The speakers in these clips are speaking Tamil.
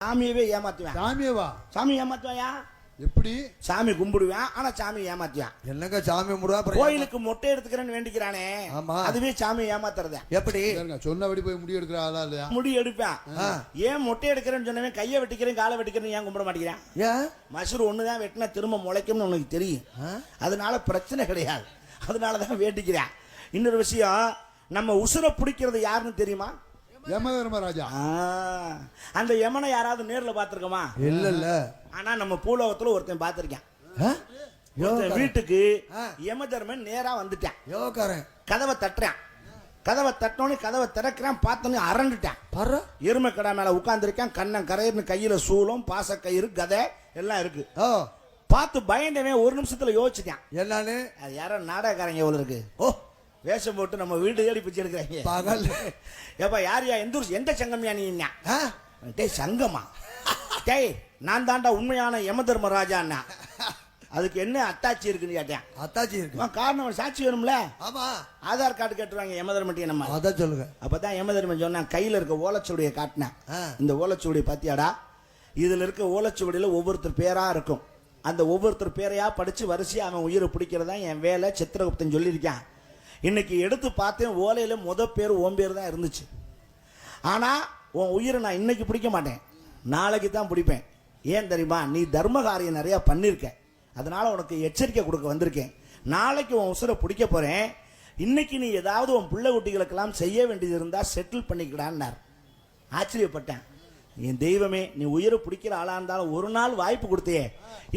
சாமியவே ஏமாத்துவேன். சாமியவா? சாமி ஏமாத்துவாயா? எப்படி? சாமி கும்பிடுவேன், ஆனா சாமி ஏமாத்துவான். என்னங்க சாமி கும்பிடுவா? கோயிலுக்கு மொட்டை எடுத்துக்கிறேன்னு வேண்டிக்கிறானே, அதுவே சாமி ஏமாத்துறத. எப்படி? சொன்னபடி போய் முடி எடுக்கிற ஆளா இல்லையா? முடி எடுப்பேன். ஏன் மொட்டை எடுக்கிறேன்னு சொன்னவன் கையை வெட்டிக்கிறேன் காலை வெட்டிக்கிறேன்னு ஏன் கும்பிட மாட்டேங்கிறான்? ஏன்? மசூர் ஒண்ணுதான் வெட்டினா திரும்ப முளைக்கும்னு உனக்கு தெரியும், அதனால பிரச்சனை கிடையாது, அதனாலதான் வேண்டிக்கிறேன். இன்னொரு விஷயம், நம்ம உசுரை பிடிக்கிறது யாருன்னு தெரியுமா? யமதர்மராஜா. அந்த யமனை யாராவது நேர்ல பாத்துருக்கோமா? இல்ல இல்ல. ஆனா நம்ம பூலோகத்துல ஒருத்தன் பாத்திருக்கேன். வீட்டுக்கு யமதர்மன் நேரா வந்துட்டான். யோகாரன் கதவை தட்டுறான். கதவை தட்டோன்னு கதவை திறக்கிறான். பார்த்தோன்னு அரண்டுட்டான். எருமை கடை மேல உட்கார்ந்துருக்கான். கண்ணன் கரையர்னு கையில சூலம் பாசக்கயிறு கதை எல்லாம் இருக்கு. பார்த்து பயந்தவன் ஒரு நிமிஷத்துல யோசிச்சுட்டான். என்னன்னு? அது யாரோ நாடகக்காரங்க எவ்வளவு இருக்கு. ஓ, வேஷம் போட்டு நம்ம வீடு தேடி பிச்சு எடுக்கிறாங்க. ஏப்பா யாரியா எந்த சங்கம்யா நீ? டேய் சங்கமா? டேய் நான் தாண்டா உண்மையான யமதர்மராஜா. அதுக்கு என்ன அத்தாச்சி இருக்குன்னு கேட்டேன். அத்தாச்சி இருக்கு. காரணம் சாட்சி வேணும்ல. ஆமா. ஆதார் கார்டு கேட்டுருவாங்க யமதர்மட்டி. நம்ம அதான் சொல்லுங்க. அப்பதான் யமதர்மன் சொன்னா கையில இருக்க ஓலைச்சுவடியை காட்டினேன். இந்த ஓலைச்சுவடியை பாத்தியாடா? இதுல இருக்க ஓலைச்சுவடியில ஒவ்வொருத்தர் பேரா இருக்கும். அந்த ஒவ்வொருத்தர் பேரையா படிச்சு வரிசையா அவன் உயிரை பிடிக்கிறதா என் வேலை. சித்திரகுப்தன் சொல்லியிருக்கான். இன்னைக்கு எடுத்து பார்த்தேன், ஓலையில பேர் ஓம் பேர் தான் இருந்துச்சு. ஆனா உன் உயிரை நான் இன்னைக்கு பிடிக்க மாட்டேன், நாளைக்கு தான் பிடிப்பேன். ஏன் தெரியுமா? நீ தர்ம காரியம் நிறைய பண்ணிருக்க, அதனால உனக்கு எச்சரிக்கை கொடுக்க வந்திருக்கேன். நாளைக்கு உன் உசுரை பிடிக்க போறேன். இன்னைக்கு நீ ஏதாவது உன் பிள்ளை குட்டிகளுக்கெல்லாம் செய்ய வேண்டியது இருந்தா செட்டில் பண்ணிக்கிடான்னார். ஆச்சரியப்பட்டேன். என் தெய்வமே, நீ உயிரை பிடிக்கிற ஆளா இருந்தாலும் ஒரு நாள் வாய்ப்பு கொடுத்தே,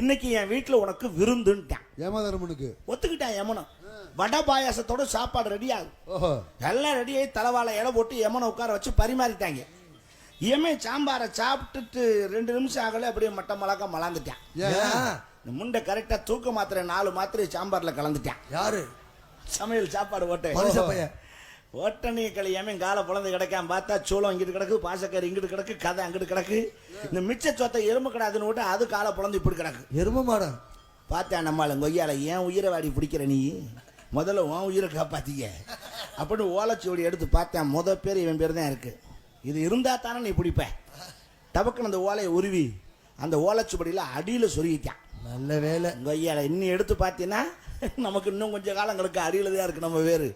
இன்னைக்கு என் வீட்டுல உனக்கு விருந்துட்டான். யமதர்மனுக்கு ஒத்துக்கிட்டான். யமனம் வடை பாயாசத்தோட சாப்பாடு ரெடி ஆகும். எல்லாம் ரெடி ஆகி தலைவாழை இலை போட்டு யமனை உட்கார வச்சு பரிமாறிட்டாங்க. இயமே சாம்பாரை சாப்பிட்டுட்டு 2 நிமிஷம் ஆகல அப்படியே மட்ட மலக்க மலாந்துட்டான். இந்த முண்டை கரெக்டா தூக்க மாத்திரை 4 மாத்திரை சாம்பார்ல கலந்துட்டான். யாரு? சமையல் சாப்பாடு ஓட்டனி கழியாம காலை புலந்து கிடக்காம பார்த்தா சோளம் இங்கிட்டு கிடக்கு, பாசக்கறி இங்கிட்டு கிடக்கு, கதை அங்கிட்டு கிடக்கு. இந்த மிச்ச சொத்தை எறும்பு கிடாதுன்னு விட்டு அது காலை புலந்து இப்படி கிடக்கு. எறும்பு மாடம் பார்த்தா நம்மள கொய்யால ஏன் உயிரை வாடி பிடிக்கிற நீ, முதல்ல உன் உயிரை காப்பாத்திக்க அப்படின்னு ஓலைச்சுவடி எடுத்து பார்த்தேன். பேர் இவன் பேர் தான் இருக்கு. இது இருந்தா தானே நீ பிடிப்ப. டபக்குன்னு அந்த ஓலையை உருவி அந்த ஓலைச்சுவடியில அடியில சொருகிட்டான். நல்ல வேலை. கொய்யால இன்னும் எடுத்து பார்த்தீங்கன்னா நமக்கு இன்னும் கொஞ்சம் காலங்களுக்கு அடியில தான் இருக்கு நம்ம வேறு,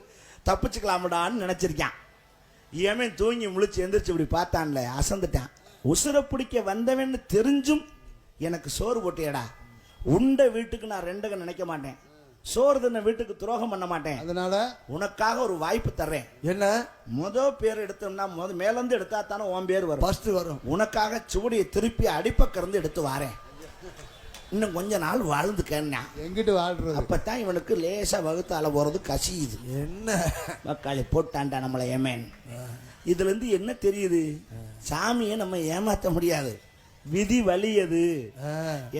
தப்பிச்சுக்கலாமடான்னு நினைச்சிருக்கான். ஏன் தூங்கி முழிச்சு எந்திரிச்சு இப்படி பார்த்தான்ல, அசந்துட்டான். உசுரை பிடிக்க வந்தவன்னு தெரிஞ்சும் எனக்கு சோறு போட்டியடா. உண்ட வீட்டுக்கு நான் 2 நினைக்க மாட்டேன், சோறு தின்ன வீட்டுக்கு துரோகம் பண்ண மாட்டேன். அதனால உனக்காக ஒரு வாய்ப்பு தர்றேன். என்ன? பேர் எடுத்தோம்னா மேலிருந்து எடுத்தா தானே உன் பேர் வரும். ஃபர்ஸ்ட் வரும். உனக்காக சுவடியை திருப்பி அடிப்பக்கிருந்து எடுத்து வாரேன். இன்னும் கொஞ்ச நாள் வாழ்ந்துக்கன்னா எங்கிட்டு வாழ்றது. அப்பதான் இவனுக்கு லேசா வகுத்தால போறது கசியுது. என்ன மக்காளி போட்டான்டா நம்மளை ஏமேன். இதுல இருந்து என்ன தெரியுது? சாமியை நம்ம ஏமாத்த முடியாது, விதி வலியது.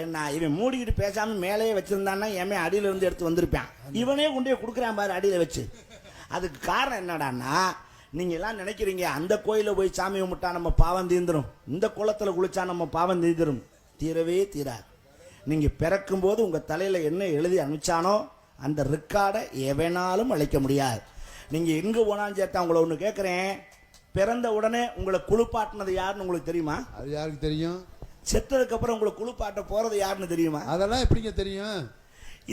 ஏன்னா இவன் மூடிக்கிட்டு பேசாம மேலேயே வச்சிருந்தான்னா ஏமே அடியில இருந்து எடுத்து வந்திருப்பான். இவனே கொண்டே கொடுக்குறான் பாரு அடியில வச்சு. அதுக்கு காரணம் என்னடான்னா, நீங்க எல்லாம் நினைக்கிறீங்க அந்த கோயில போய் சாமி கும்பிட்டா நம்ம பாவம் தீர்ந்துரும், இந்த குளத்துல குளிச்சா நம்ம பாவம் தீர்ந்துரும். தீரவே தீராது. நீங்க பிறக்கும் போது உங்க தலையில என்ன எழுதி அனுப்பிச்சானோ அந்த ரெக்கார்டை எவனாலும் அழைக்க முடியாது. நீங்க எங்க போனாலும் சேர்த்தா உங்களை ஒண்ணு கேட்கிறேன், பிறந்த உடனே உங்களை குளிப்பாட்டினது யாருன்னு உங்களுக்கு தெரியுமா? அது யாருக்கு தெரியும்? செத்ததுக்கு அப்புறம் உங்களை குளிப்பாட்ட போறது யாருன்னு தெரியுமா? அதெல்லாம் எப்படிங்க தெரியும்?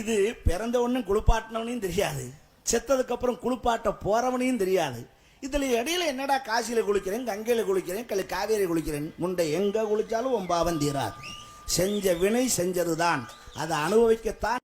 இது பிறந்த உடனே குளிப்பாட்டினவனையும் தெரியாது, செத்ததுக்கு அப்புறம் குளிப்பாட்ட போறவனையும் தெரியாது. இதுல இடையில என்னடா காசியில குளிக்கிறேன், கங்கையில குளிக்கிறேன், காவேரி குளிக்கிறேன், முண்டை எங்க குளிச்சாலும் உன் பாவம் தீராது. செஞ்ச வினை செஞ்சதுதான், அதை அனுபவிக்கத்தான்